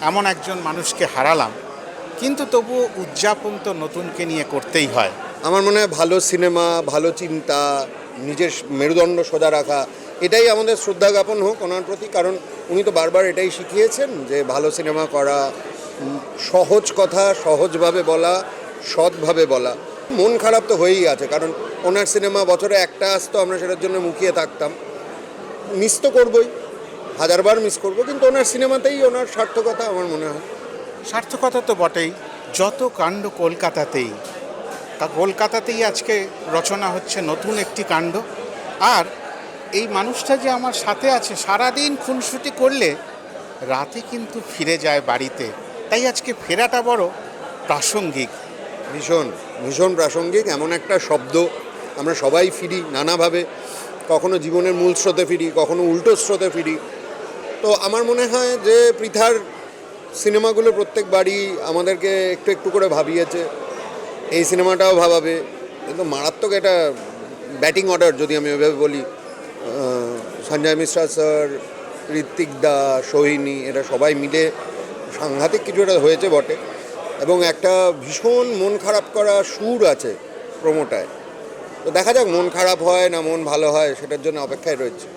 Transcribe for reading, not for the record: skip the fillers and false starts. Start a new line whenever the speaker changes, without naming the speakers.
এমন একজন মানুষকে হারালাম, কিন্তু তবুও উদযাপন তো নতুনকে নিয়ে করতেই হয়।
আমার মনে হয় ভালো সিনেমা, ভালো চিন্তা, নিজের মেরুদণ্ড সোজা রাখা, এটাই আমাদের শ্রদ্ধা জ্ঞাপন হোক ওনার প্রতি। কারণ উনি তো বারবার এটাই শিখিয়েছেন যে ভালো সিনেমা করা, সহজ কথা সহজভাবে বলা, সৎভাবে বলা। মন খারাপ তো হয়েই আছে, কারণ ওনার সিনেমা বছরে একটা আসতো, আমরা সেটার জন্য মুখিয়ে থাকতাম। মিস তো করবই, হাজারবার মিস করবো, কিন্তু ওনার সিনেমাতেই ওনার সার্থকতা আমার মনে হয়।
সার্থকতা তো বটেই, যত কাণ্ড কলকাতাতেই, তা কলকাতাতেই আজকে রচনা হচ্ছে নতুন একটি কাণ্ড। আর এই মানুষটা যে আমার সাথে আছে, সারাদিন খুনসুটি করলে রাতে কিন্তু ফিরে যায় বাড়িতে, তাই আজকে ফেরাটা বড় প্রাসঙ্গিক।
ভীষণ ভীষণ প্রাসঙ্গিক। এমন একটা শব্দ, আমরা সবাই ফিরি নানাভাবে, কখনো জীবনের মূল স্রোতে ফিরি, কখনো উল্টো স্রোতে ফিরি। তো আমার মনে হয় যে পৃথার সিনেমাগুলো প্রত্যেকবারই আমাদেরকে একটু একটু করে ভাবিয়েছে, এই সিনেমাটাও ভাবাবে। কিন্তু মারাত্মক এটা ব্যাটিং অর্ডার, যদি আমি ওইভাবে বলি। সঞ্জয় মিশ্রা স্যার, ঋত্বিক দা, সোহিনী, এরা সবাই মিলে সাংঘাতিক কিছু একটা হয়েছে বটে। এবং একটা ভীষণ মন খারাপ করা সুর আছে প্রোমোটায়। তো দেখা যাক মন খারাপ হয় না মন ভালো হয়, সেটার জন্য অপেক্ষায় রয়েছে।